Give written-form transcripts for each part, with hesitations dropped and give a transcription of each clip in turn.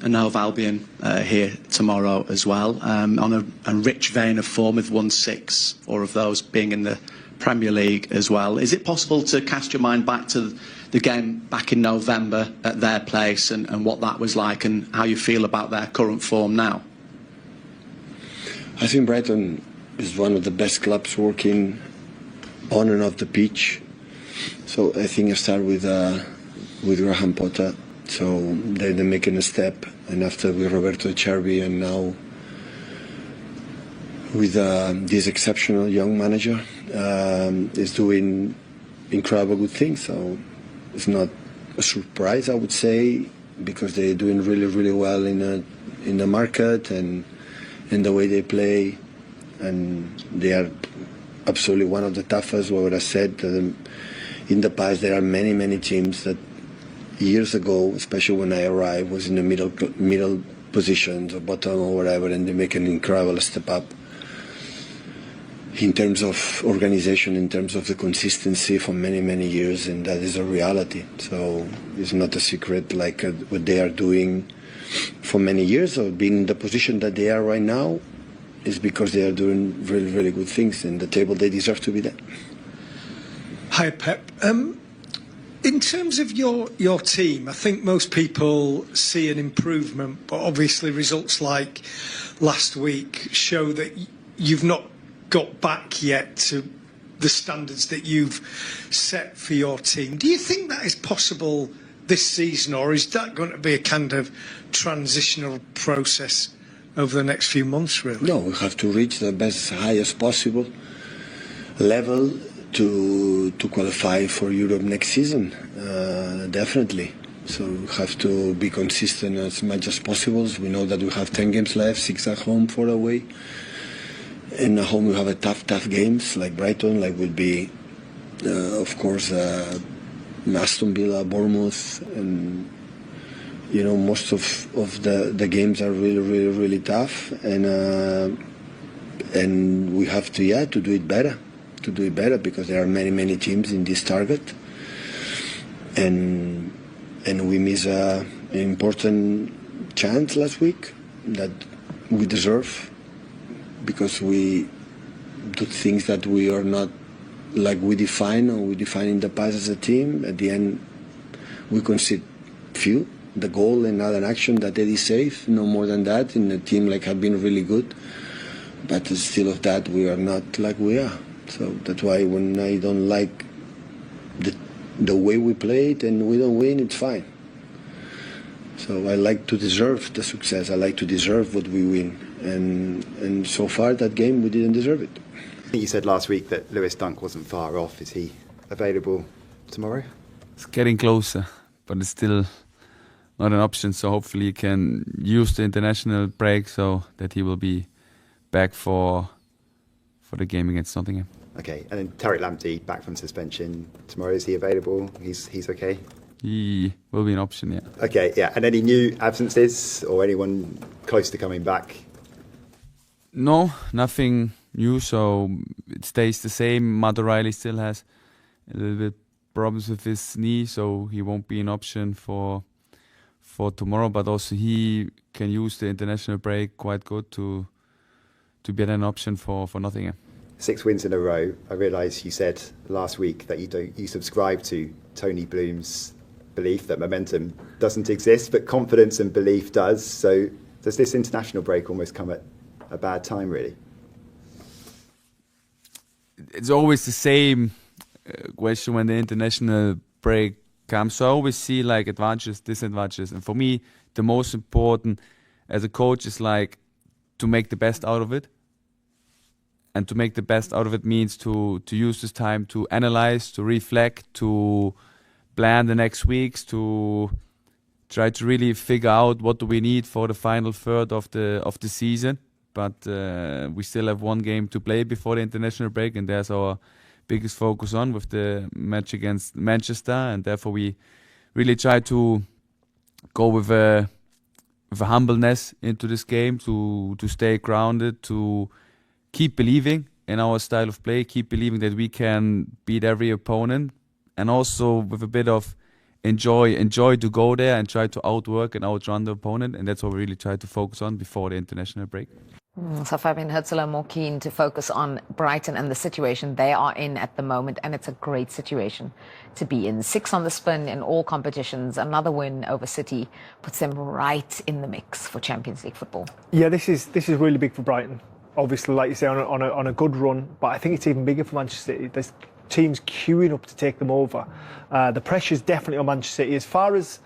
I know of Albion here tomorrow as well, on a rich vein of form, with won 6, 4 of those being in the Premier League as well. Is it possible to cast your mind back to the game back in November at their place and what that was like, and how you feel about their current form now? I think Brighton is one of the best clubs working on and off the pitch. So I think I start with Graham Potter. So they're making a step, and after with Roberto Chervi, and now with this exceptional young manager, is doing incredible good things. So it's not a surprise, I would say, because they're doing really, really well in the market and in the way they play, and they are absolutely one of the toughest. What I said in the past, there are many, many teams that years ago, especially when I arrived, was in the middle positions or bottom or whatever, and they make an incredible step up in terms of organization, in terms of the consistency for many, many years, and that is a reality. So it's not a secret, like what they are doing for many years, or being in the position that they are right now, is because they are doing really, really good things, and the table they deserve to be there. Hi, Pep. In terms of your team, I think most people see an improvement, but obviously results like last week show that you've not got back yet to the standards that you've set for your team. Do you think that is possible this season, or is that going to be a kind of transitional process over the next few months, really? No, we have to reach the best, highest possible level to qualify for Europe next season, definitely. So we have to be consistent as much as possible. We know that we have 10 games left, 6 at home, 4 away. And at home we have a tough games like Brighton, like will be, of course, Aston Villa, Bournemouth, and most of the games are really, really, really tough, and we have to do it better. Because there are many, many teams in this target, and we miss an important chance last week that we deserve, because we do things that we are not like we define in the past as a team. At the end, we concede few, the goal and not an action that Eddie saved, no more than that. In the team have been really good, but still of that we are not like we are. So that's why when I don't like the way we played and we don't win, it's fine. So I like to deserve the success. I like to deserve what we win. And so far that game we didn't deserve it. I think you said last week that Lewis Dunk wasn't far off. Is he available tomorrow? It's getting closer, but it's still not an option. So hopefully he can use the international break so that he will be back for the game against Nottingham. Okay, and then Tariq Lamptey back from suspension tomorrow. Is he available? He's okay? He will be an option, yeah. Okay, yeah. And any new absences or anyone close to coming back? No, nothing new, so it stays the same. Matt O'Reilly still has a little bit problems with his knee, so he won't be an option for tomorrow, but also he can use the international break quite good to be an option for Nottingham. 6 wins in a row. I realise you said last week that you subscribe to Tony Bloom's belief that momentum doesn't exist, but confidence and belief does. So does this international break almost come at a bad time, really? It's always the same question when the international break comes. So I always see advantages, disadvantages. And for me, the most important as a coach is to make the best out of it. And to make the best out of it means to use this time to analyze, to reflect, to plan the next weeks, to try to really figure out what do we need for the final third of the season. But we still have 1 game to play before the international break, and there's our biggest focus on with the match against Manchester, and therefore we really try to go with a humbleness into this game, to stay grounded, to keep believing in our style of play, keep believing that we can beat every opponent, and also with a bit of enjoy to go there and try to outwork and outrun the opponent, and that's what we really try to focus on before the international break. So Fabian Hutzler more keen to focus on Brighton and the situation they are in at the moment, and it's a great situation to be in. 6 on the spin in all competitions. Another win over City puts them right in the mix for Champions League football. Yeah, this is really big for Brighton. Obviously, like you say, on a good run, but I think it's even bigger for Manchester City. There's teams queuing up to take them over. The pressure's definitely on Manchester City. As far as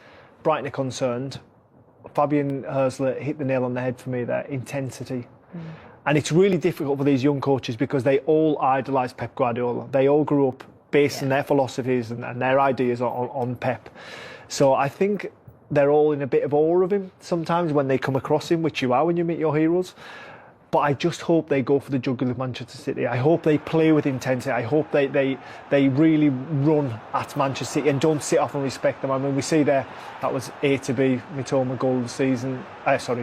Brighton are concerned, Fabian Hutzler hit the nail on the head for me there. Intensity. And it's really difficult for these young coaches because they all idolise Pep Guardiola. They all grew up based on their philosophies and their ideas on Pep. So I think they're all in a bit of awe of him sometimes when they come across him, which you are when you meet your heroes. But I just hope they go for the jugular with Manchester City. I hope they play with intensity. I hope they really run at Manchester City and don't sit off and respect them. I mean, we see there, that was A to B, Mitoma goal of the season,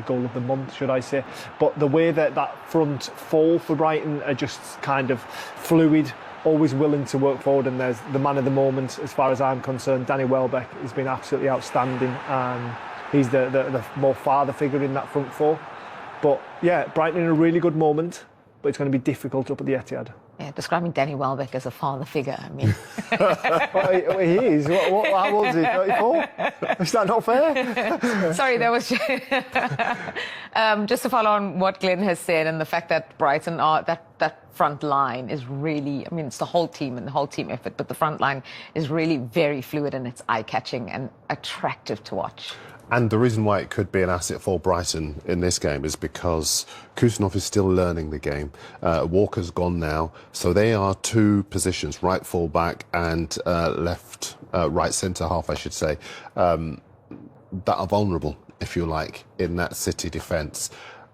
goal of the month, should I say. But the way that front four for Brighton are just kind of fluid, always willing to work forward, and there's the man of the moment, as far as I'm concerned. Danny Welbeck has been absolutely outstanding. He's the more father figure in that front four. But yeah, Brighton in a really good moment, but it's going to be difficult up at the Etihad. Yeah, describing Danny Welbeck as a father figure, I mean. Well, he is. How old is he? 34? Is that not fair? Sorry, that was just to follow on what Glenn has said, and the fact that Brighton are that front line is really, I mean, it's the whole team and the whole team effort, but the front line is really very fluid and it's eye-catching and attractive to watch. And the reason why it could be an asset for Brighton in this game is because Kusanov is still learning the game. Walker's gone now, so they are 2 positions, right full back and right centre half, I should say, that are vulnerable, if you like, in that City defence.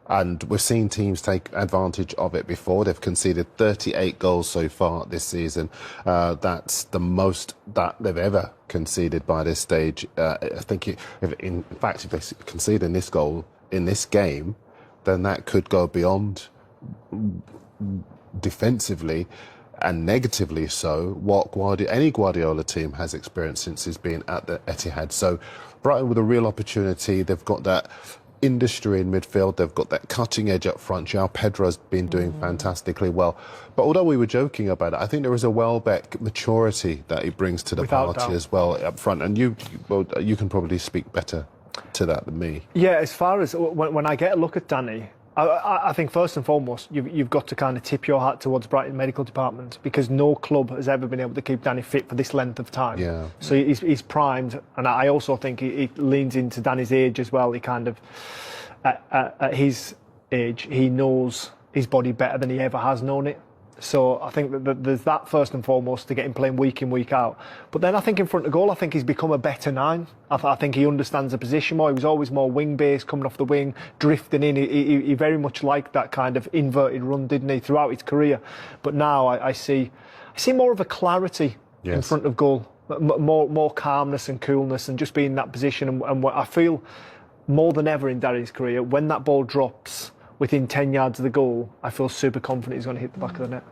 And we've seen teams take advantage of it before. They've conceded 38 goals so far this season. That's the most that they've ever conceded by this stage. I think, if they concede in this goal in this game, then that could go beyond defensively and negatively so what any Guardiola team has experienced since he's been at the Etihad. So Brighton with a real opportunity. They've got that industry in midfield, they've got that cutting edge up front. João Pedro's been doing fantastically well. But although we were joking about it, I think there is a Welbeck maturity that he brings to the party as well up front. And you can probably speak better to that than me. Yeah, as far as when I get a look at Danny, I think first and foremost you've got to kind of tip your hat towards Brighton Medical Department, because no club has ever been able to keep Danny fit for this length of time. Yeah. So he's primed, and I also think he leans into Danny's age as well. He kind of at his age, he knows his body better than he ever has known it. So I think that there's that first and foremost, to get him playing week in, week out. But then I think in front of goal, I think he's become a better 9. I think he understands the position more. He was always more wing-based, coming off the wing, drifting in. He very much liked that kind of inverted run, didn't he, throughout his career. But now I see more of a clarity in front of goal, more calmness and coolness, and just being in that position. And what I feel more than ever in Danny's career, when that ball drops within 10 yards of the goal, I feel super confident he's going to hit the back of the net.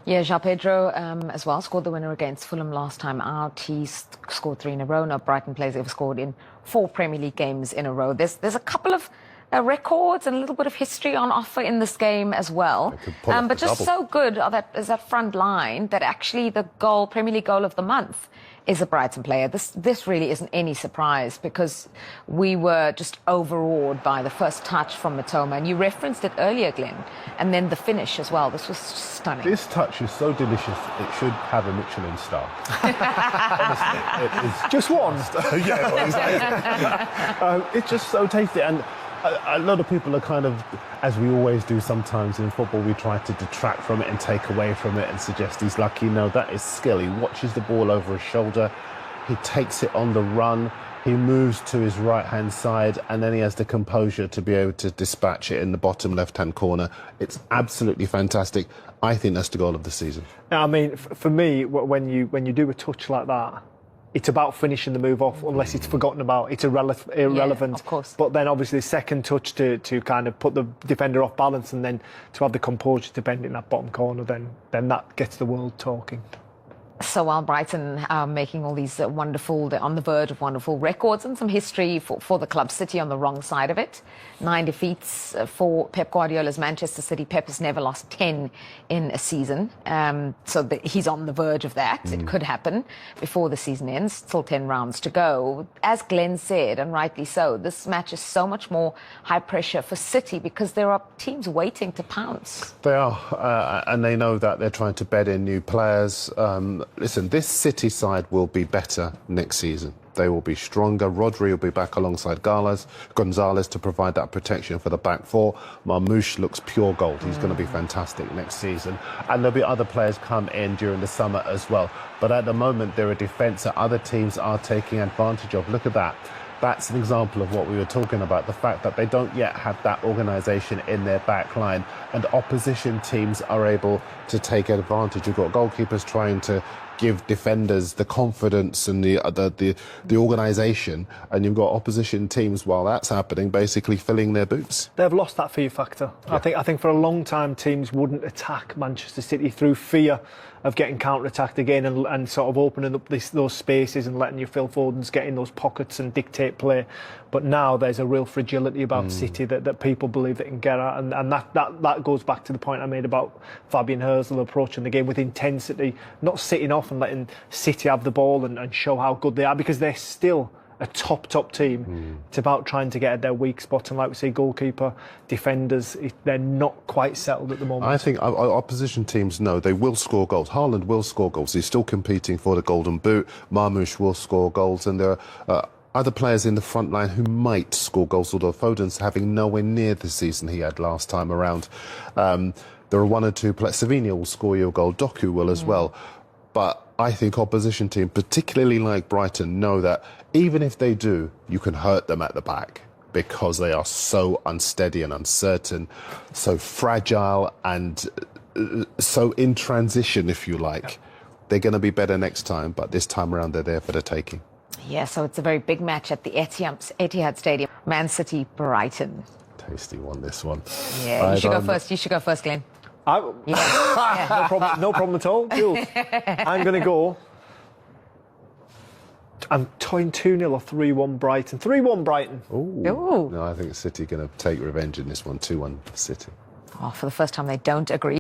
Yeah, João Pedro as well scored the winner against Fulham last time out. He scored 3 in a row. No Brighton players ever scored in 4 Premier League games in a row. There's a couple of records and a little bit of history on offer in this game as well. But just so good is that front line that actually the Premier League goal of the month is a Brighton player. This really isn't any surprise, because we were just overawed by the first touch from Mitoma, and you referenced it earlier, Glenn, and then the finish as well. This was stunning. This touch is so delicious, it should have a Michelin star. Honestly, it is just one. Yeah, well, exactly. It's just so tasty, and a lot of people are kind of, as we always do sometimes in football, we try to detract from it and take away from it and suggest he's lucky. No, that is skill. He watches the ball over his shoulder, he takes it on the run, he moves to his right-hand side, and then he has the composure to be able to dispatch it in the bottom left-hand corner. It's absolutely fantastic. I think that's the goal of the season. I mean, for me, when you do a touch like that, it's about finishing the move off, unless it's forgotten about. It's irrelevant. Yeah, of course. But then obviously the second touch to kind of put the defender off balance, and then to have the composure to bend in that bottom corner, then that gets the world talking. So while Brighton are making all these wonderful, they're on the verge of wonderful records and some history for the club, City on the wrong side of it. 9 defeats for Pep Guardiola's Manchester City. Pep has never lost 10 in a season. He's on the verge of that. It could happen before the season ends. Still 10 rounds to go. As Glenn said, and rightly so, this match is so much more high pressure for City because there are teams waiting to pounce. They are, and they know that they're trying to bed in new players. Listen, this City side will be better next season. They will be stronger. Rodri will be back alongside Gonzalez to provide that protection for the back four. Marmoush looks pure gold. He's going to be fantastic next season. And there'll be other players come in during the summer as well. But at the moment, they're a defence that other teams are taking advantage of. Look at that. That's an example of what we were talking about, the fact that they don't yet have that organisation in their back line, and opposition teams are able to take advantage. You've got goalkeepers trying to give defenders the confidence and the organisation, and you've got opposition teams, while that's happening, basically filling their boots. They've lost that fear factor. Yeah. I think for a long time teams wouldn't attack Manchester City through fear of getting counter-attacked again and sort of opening up those spaces and letting your Phil Fodens get in those pockets and dictate play. But now there's a real fragility about City that people believe they can get at, and that goes back to the point I made about Fabian Herzl approaching the game with intensity, not sitting off and letting City have the ball and show how good they are, because they're still a top team. It's about trying to get at their weak spots, and like we say, goalkeeper, defenders, they're not quite settled at the moment. I think our opposition teams know they will score goals. Haaland will score goals. He's still competing for the Golden Boot. Marmoush will score goals, and there are other players in the front line who might score goals, although Foden's having nowhere near the season he had last time around. There are one or two players. Savinho will score you a goal. Doku will as well. But I think opposition teams, particularly like Brighton, know that even if they do, you can hurt them at the back, because they are so unsteady and uncertain, so fragile and so in transition, if you like. They're going to be better next time, but this time around they're there for the taking. Yeah, so it's a very big match at the Etihad Stadium. Man City, Brighton. Tasty one, this one. Yeah, you should go first. You should go first, Glenn. Yeah. No problem at all, Jules. I'm going to go. I'm toying 2-0 or 3-1 Brighton. 3-1 Brighton. Ooh. No, I think City going to take revenge in this one. 2-1 City. Oh, for the first time, they don't agree.